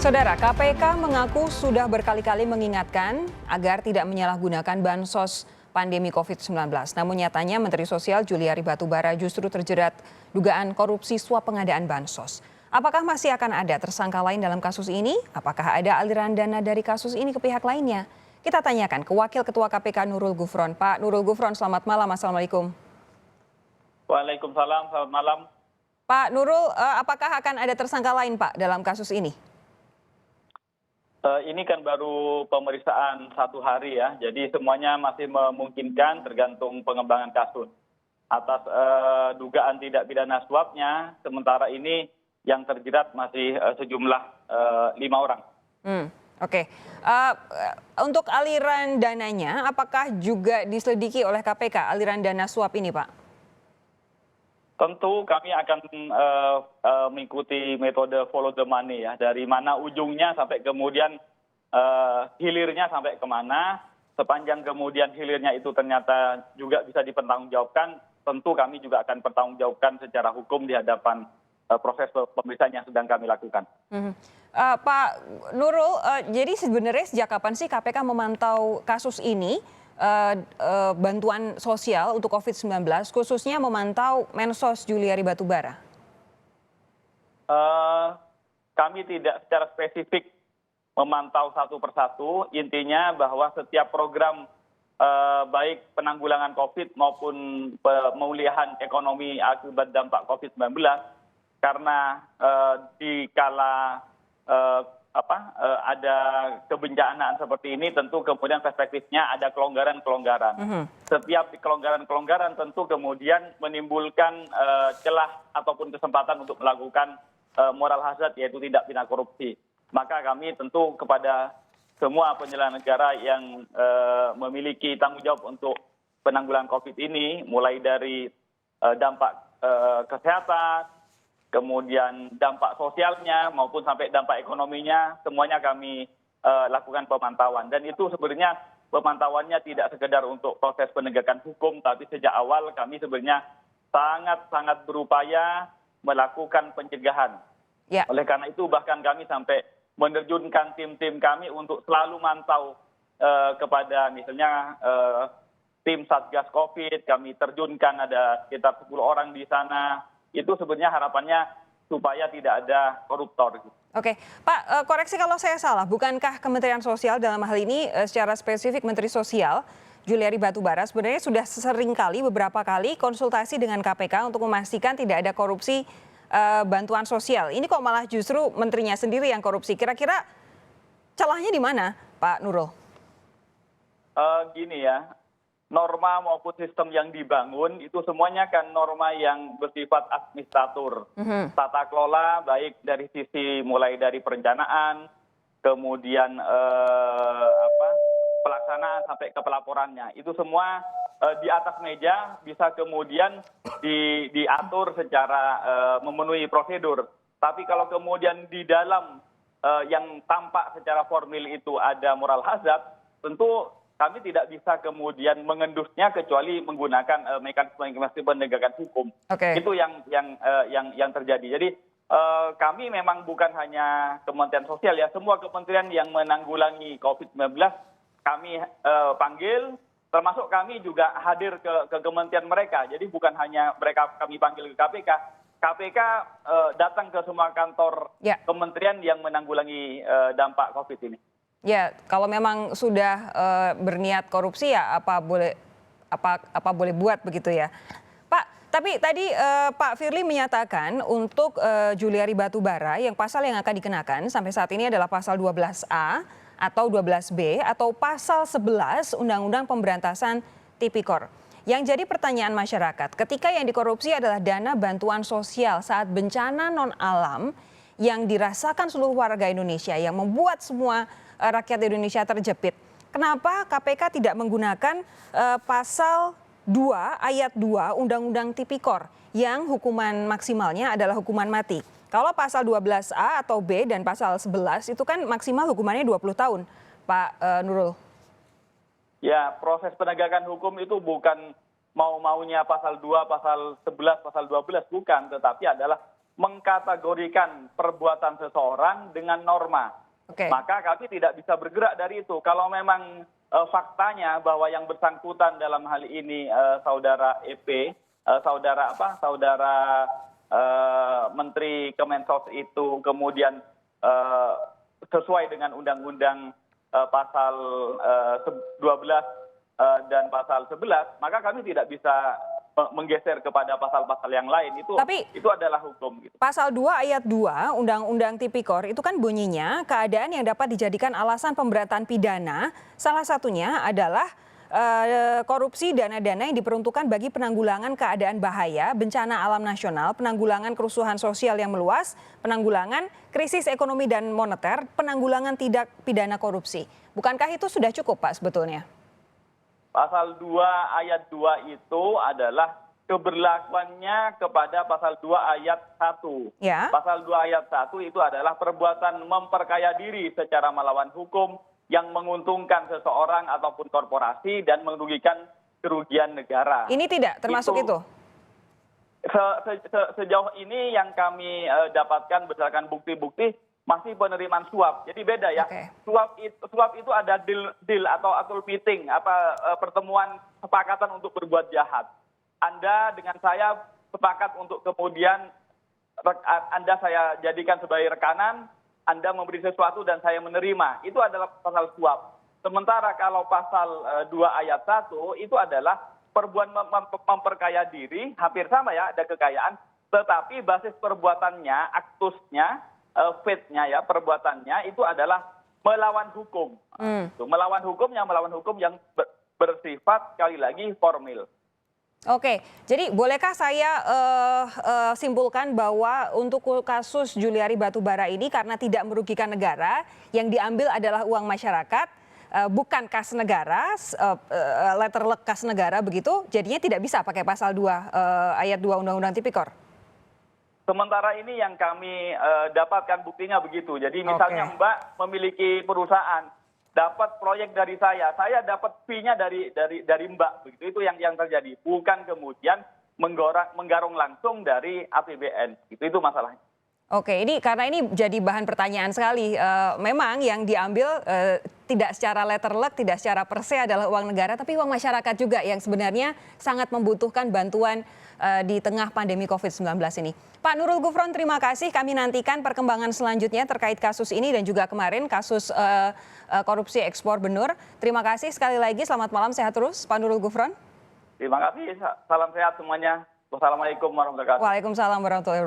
Saudara, KPK mengaku sudah berkali-kali mengingatkan agar tidak menyalahgunakan bansos pandemi COVID-19. Namun nyatanya Menteri Sosial Juliari Batubara justru terjerat dugaan korupsi suap pengadaan bansos. Apakah masih akan ada tersangka lain dalam kasus ini? Apakah ada aliran dana dari kasus ini ke pihak lainnya? Kita tanyakan ke Wakil Ketua KPK Nurul Gufron. Pak Nurul Gufron, selamat malam. Assalamualaikum. Waalaikumsalam, selamat malam. Pak Nurul, apakah akan ada tersangka lain Pak dalam kasus ini? Ini kan baru pemeriksaan 1 hari ya, jadi semuanya masih memungkinkan tergantung pengembangan kasus. Atas dugaan tidak pidana suapnya, sementara ini yang terjerat masih sejumlah 5 orang. Oke. Untuk aliran dananya, apakah juga diselidiki oleh KPK aliran dana suap ini Pak? Tentu kami akan mengikuti metode follow the money ya, dari mana ujungnya sampai kemudian hilirnya sampai kemana. Sepanjang kemudian hilirnya itu ternyata juga bisa dipertanggungjawabkan, tentu kami juga akan pertanggungjawabkan secara hukum di hadapan proses pemeriksaan yang sedang kami lakukan. Pak Nurul, jadi sebenarnya sejak kapan sih KPK memantau kasus ini? Bantuan sosial untuk COVID-19, khususnya memantau Mensos Juliari Batubara? Kami tidak secara spesifik memantau satu persatu, intinya bahwa setiap program baik penanggulangan COVID maupun pemulihan ekonomi akibat dampak COVID-19, karena di kala ada kebencanaan seperti ini, tentu kemudian perspektifnya ada kelonggaran-kelonggaran. Setiap kelonggaran-kelonggaran tentu kemudian menimbulkan celah ataupun kesempatan untuk melakukan moral hazard, yaitu tindak pidana korupsi. Maka kami tentu kepada semua penyelenggara negara yang memiliki tanggung jawab untuk penanggulangan COVID ini, mulai dari dampak kesehatan, kemudian dampak sosialnya maupun sampai dampak ekonominya, semuanya kami lakukan pemantauan. Dan itu sebenarnya pemantauannya tidak sekedar untuk proses penegakan hukum, tapi sejak awal kami sebenarnya sangat-sangat berupaya melakukan pencegahan. Ya. Oleh karena itu bahkan kami sampai menerjunkan tim-tim kami untuk selalu mantau kepada misalnya tim Satgas COVID, kami terjunkan ada sekitar 10 orang di sana. Itu sebenarnya harapannya supaya tidak ada koruptor. Oke, Pak, koreksi kalau saya salah, bukankah Kementerian Sosial dalam hal ini secara spesifik Menteri Sosial Juliari Batubara sebenarnya sudah beberapa kali konsultasi dengan KPK untuk memastikan tidak ada korupsi bantuan sosial. Ini kok malah justru menterinya sendiri yang korupsi. Kira-kira celahnya di mana, Pak Nurul? Gini ya. Norma maupun sistem yang dibangun itu semuanya kan norma yang bersifat administratur. Tata kelola baik dari sisi mulai dari perencanaan, kemudian pelaksanaan sampai ke pelaporannya. Itu semua di atas meja bisa kemudian diatur secara memenuhi prosedur. Tapi kalau kemudian di dalam yang tampak secara formil itu ada moral hazard, tentu kami tidak bisa kemudian mengendusnya kecuali menggunakan mekanisme penegakan hukum. Itu yang terjadi. Jadi kami memang bukan hanya Kementerian Sosial ya, semua kementerian yang menanggulangi COVID-19 kami panggil, termasuk kami juga hadir ke kementerian mereka. Jadi bukan hanya mereka kami panggil ke KPK. KPK datang ke semua kantor kementerian yang menanggulangi dampak COVID ini. Ya, kalau memang sudah berniat korupsi ya apa boleh buat begitu ya. Pak, tapi tadi Pak Firly menyatakan untuk Juliari Batubara yang pasal yang akan dikenakan sampai saat ini adalah pasal 12A atau 12B atau pasal 11 Undang-Undang Pemberantasan Tipikor. Yang jadi pertanyaan masyarakat, ketika yang dikorupsi adalah dana bantuan sosial saat bencana non-alam yang dirasakan seluruh warga Indonesia yang membuat semua rakyat Indonesia terjepit. Kenapa KPK tidak menggunakan pasal 2 ayat 2 Undang-Undang Tipikor yang hukuman maksimalnya adalah hukuman mati. Kalau pasal 12A atau B dan pasal 11 itu kan maksimal hukumannya 20 tahun, Pak Nurul. Ya, proses penegakan hukum itu bukan mau-maunya pasal 2, pasal 11, pasal 12, bukan. Tetapi adalah mengkategorikan perbuatan seseorang dengan norma. Oke. Maka kami tidak bisa bergerak dari itu. Kalau memang faktanya bahwa yang bersangkutan dalam hal ini saudara EP, saudara Menteri Kemensos itu kemudian sesuai dengan Undang-Undang pasal 12 dan pasal 11, maka kami tidak bisa menggeser kepada pasal-pasal yang lain. Itu adalah hukum. Gitu. Pasal 2 ayat 2 Undang-Undang Tipikor itu kan bunyinya keadaan yang dapat dijadikan alasan pemberatan pidana salah satunya adalah korupsi dana-dana yang diperuntukkan bagi penanggulangan keadaan bahaya, bencana alam nasional, penanggulangan kerusuhan sosial yang meluas, penanggulangan krisis ekonomi dan moneter, penanggulangan tindak pidana korupsi. Bukankah itu sudah cukup, Pak, sebetulnya? Pasal 2 ayat 2 itu adalah keberlakuannya kepada pasal 2 ayat 1. Ya. Pasal 2 ayat 1 itu adalah perbuatan memperkaya diri secara melawan hukum yang menguntungkan seseorang ataupun korporasi dan merugikan kerugian negara. Ini tidak termasuk itu? Sejauh ini yang kami dapatkan berdasarkan bukti-bukti masih penerimaan suap. Jadi beda ya. Okay. Suap itu ada deal atau meeting, pertemuan kesepakatan untuk berbuat jahat. Anda dengan saya sepakat untuk kemudian Anda saya jadikan sebagai rekanan, Anda memberi sesuatu dan saya menerima. Itu adalah pasal suap. Sementara kalau pasal 2 ayat 1 itu adalah perbuatan memperkaya diri, hampir sama ya, ada kekayaan, tetapi basis perbuatannya, aktusnya, fate-nya ya, perbuatannya itu adalah melawan hukum. Melawan hukum yang bersifat sekali lagi formil. Oke, jadi bolehkah saya simpulkan bahwa untuk kasus Juliari Batubara ini karena tidak merugikan negara, yang diambil adalah uang masyarakat, bukan kas negara, letterlek kas negara begitu, jadinya tidak bisa pakai pasal 2 ayat 2 Undang-Undang Tipikor? Sementara ini yang kami dapatkan buktinya begitu. Jadi misalnya Mbak memiliki perusahaan, dapat proyek dari saya dapat fee-nya dari Mbak, begitu. Itu yang terjadi, bukan kemudian menggarung langsung dari APBN. Itu masalahnya. Oke, ini karena ini jadi bahan pertanyaan sekali. Memang yang diambil tidak secara letterlek, tidak secara per se adalah uang negara, tapi uang masyarakat juga yang sebenarnya sangat membutuhkan bantuan di tengah pandemi COVID-19 ini. Pak Nurul Gufron, terima kasih. Kami nantikan perkembangan selanjutnya terkait kasus ini dan juga kemarin kasus korupsi ekspor benur. Terima kasih sekali lagi. Selamat malam, sehat terus, Pak Nurul Gufron. Terima kasih. Salam sehat semuanya. Wassalamualaikum warahmatullahi wabarakatuh. Waalaikumsalam warahmatullahi wabarakatuh.